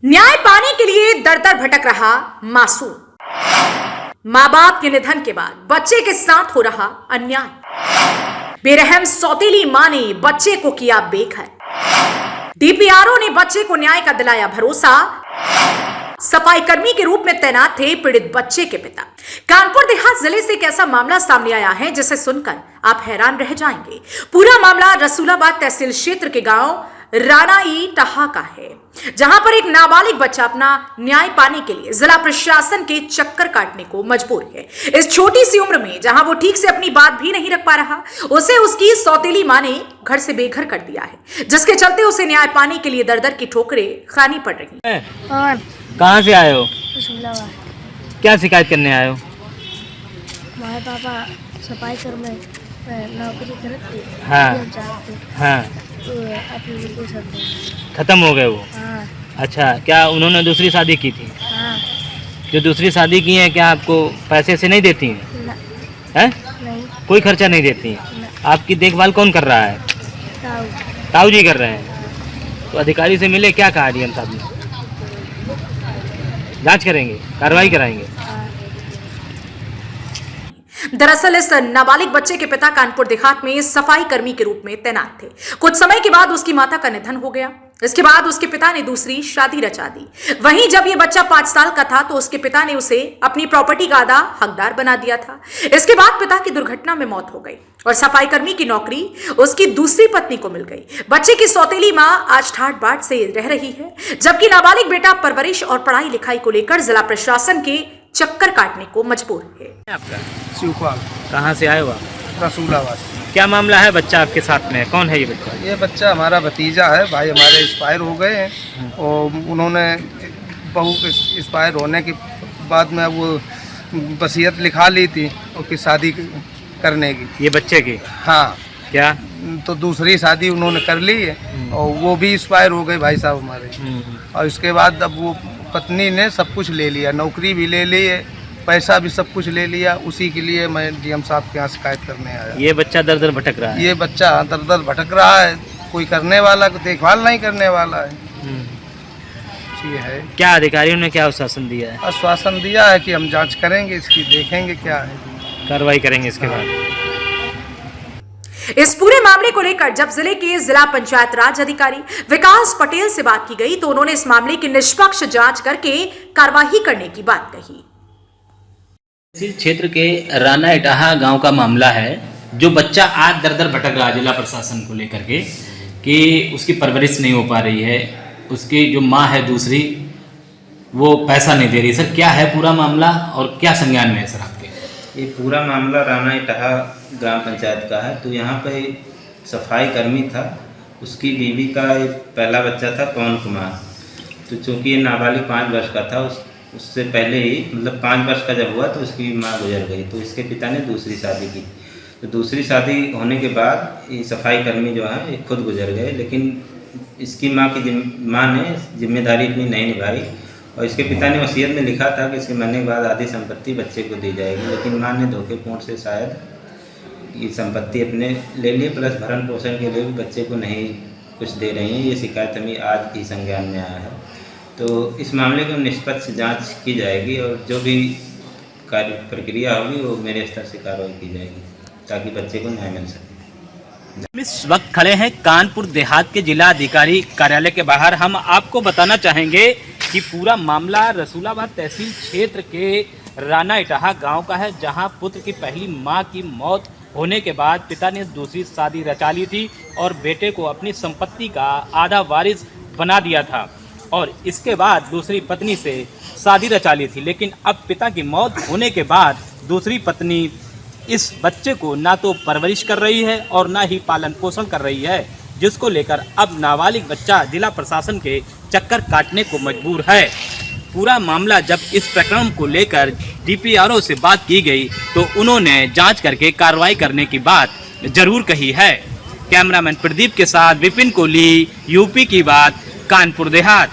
न्याय पाने के लिए दर दर भटक रहा मासूम। मां बाप के निधन के बाद बच्चे के साथ हो रहा अन्याय। बेरहम सौतेली मां ने बच्चे को किया बेघर। डीपीआरओ ने बच्चे को न्याय का दिलाया भरोसा। सफाई कर्मी के रूप में तैनात थे पीड़ित बच्चे के पिता। कानपुर देहात जिले से एक ऐसा मामला सामने आया है जिसे सुनकर आप हैरान रह जाएंगे। पूरा मामला रसूलाबाद तहसील क्षेत्र के गांव रानाई टहा का है, जहां पर एक नाबालिग बच्चा अपना न्याय पाने के लिए जिला प्रशासन के चक्कर काटने को मजबूर है। इस छोटी सी उम्र में जहां वो ठीक से अपनी बात भी नहीं रख पा रहा, उसे उसकी सौतेली मां ने घर से बेघर कर दिया है, जिसके चलते उसे न्याय पाने के लिए दर दर की ठोकरें खानी पड़ रही हैं। कहाँ से आए हो? रसूलाबाद। क्या शिकायत करने आए हो? हमारे पापा सफाई कर्मी नौकरी करते। हाँ। तो अपनी बिल्कुल सब खत्म हो गए वो? हाँ। अच्छा, क्या उन्होंने दूसरी शादी की थी? हाँ। जो दूसरी शादी की है क्या आपको पैसे से नहीं देती हैं? ना, हैं? नहीं। कोई खर्चा नहीं देती हैं? ना। आपकी देखभाल कौन कर रहा है? ताऊ। ताऊ जी कर रहे हैं। तो अधिकारी से मिले, क्या कहा डीएम साहब ने? जांच करेंगे, कार्रवाई कराएंगे। दरअसल इस नाबालिग बच्चे के पिता कानपुर देहात में सफाई कर्मी के रूप में तैनात थे। कुछ समय के बाद उसकी माता का निधन हो गया। इसके बाद उसके पिता ने दूसरी शादी रचा दी। वहीं जब ये बच्चा 5 साल का था तो उसके पिता ने उसे अपनी प्रॉपर्टी का आधा हकदार बना दिया था। इसके बाद पिता की दुर्घटना में मौत हो गई और सफाई कर्मी की नौकरी उसकी दूसरी पत्नी को मिल गई। बच्चे की सौतेली मां आज ठाठ बाट से रह रही है, जबकि नाबालिग बेटा परवरिश और पढ़ाई लिखाई को लेकर जिला प्रशासन के चक्कर काटने को मजबूर है। आपका शिवपाल। कहाँ से आए हो आप? रसूलाबाद। क्या मामला है? बच्चा आपके साथ में कौन है ये बच्चा? ये बच्चा हमारा भतीजा है। भाई हमारे एक्सपायर हो गए हैं और उन्होंने बहू के एक्सपायर होने के बाद में वो वसीयत लिखा ली थी उसकी शादी करने की। ये बच्चे की? हाँ। क्या? तो दूसरी शादी उन्होंने कर ली है और वो भी एक्सपायर हो गए भाई साहब हमारे। और इसके बाद अब वो पत्नी ने सब कुछ ले लिया, नौकरी भी ले ली है, पैसा भी सब कुछ ले लिया। उसी के लिए मैं डीएम साहब के यहाँ शिकायत करने आया। ये बच्चा दर दर भटक रहा है? ये बच्चा दर दर भटक रहा है, कोई करने वाला, कोई देखभाल नहीं करने वाला है। ये है। क्या अधिकारियों ने क्या आश्वासन दिया है? आश्वासन दिया है कि हम जांच करेंगे, इसकी देखेंगे क्या है, कार्रवाई करेंगे इसके बाद। इस पूरे मामले को लेकर जब जिले के जिला पंचायत राज अधिकारी विकास पटेल से बात की गई तो उन्होंने इस मामले की निष्पक्ष जांच करके कार्रवाई करने की बात कही। इस क्षेत्र के राना इटाहा गांव का मामला है, जो बच्चा आज दर दर भटक रहा है जिला प्रशासन को लेकर के कि उसकी परवरिश नहीं हो पा रही है, उसकी जो माँ है दूसरी वो पैसा नहीं दे रही। सर क्या है पूरा मामला और क्या संज्ञान में है सर आपके? ये पूरा मामला राना इटाहा ग्राम पंचायत का है। तो यहाँ पे सफाई कर्मी था, उसकी बीवी का पहला बच्चा था पवन कुमार। तो चूँकि ये नाबालिग 5 वर्ष का था, उससे पहले ही मतलब 5 वर्ष का जब हुआ तो उसकी माँ गुजर गई। तो इसके पिता ने दूसरी शादी की। तो दूसरी शादी होने के बाद ये सफाई कर्मी जो है ये खुद गुजर गए, लेकिन इसकी माँ ने जिम्मेदारी इतनी नहीं निभाई और इसके पिता ने वसीयत में लिखा था कि इसके मरने के बाद आधी संपत्ति बच्चे को दी जाएगी, लेकिन माँ ने धोखेपूर्ण से शायद ये संपत्ति अपने ले ली, प्लस भरण पोषण के लिए भी बच्चे को नहीं कुछ दे रही हैं। ये शिकायत हमें आज ही संज्ञान में आया है। तो इस मामले की निष्पक्ष जांच की जाएगी और जो भी कार्य प्रक्रिया होगी वो मेरे स्तर से कार्रवाई की जाएगी ताकि बच्चे को न्याय मिल सके। इस वक्त खड़े हैं कानपुर देहात के जिला अधिकारी कार्यालय के बाहर। हम आपको बताना चाहेंगे कि पूरा मामला रसूलाबाद तहसील क्षेत्र के राना इटाहा गांव का है, जहां पुत्र की पहली मां की मौत होने के बाद पिता ने दूसरी शादी रचा ली थी और बेटे को अपनी संपत्ति का आधा वारिस बना दिया था और इसके बाद दूसरी पत्नी से शादी रचा ली थी। लेकिन अब पिता की मौत होने के बाद दूसरी पत्नी इस बच्चे को ना तो परवरिश कर रही है और ना ही पालन पोषण कर रही है, जिसको लेकर अब नाबालिग बच्चा जिला प्रशासन के चक्कर काटने को मजबूर है। पूरा मामला जब इस प्रकरण को लेकर डीपीआरओ से बात की गई तो उन्होंने जांच करके कार्रवाई करने की बात जरूर कही है। कैमरामैन प्रदीप के साथ विपिन कोहली, यूपी की बात, कानपुर देहात।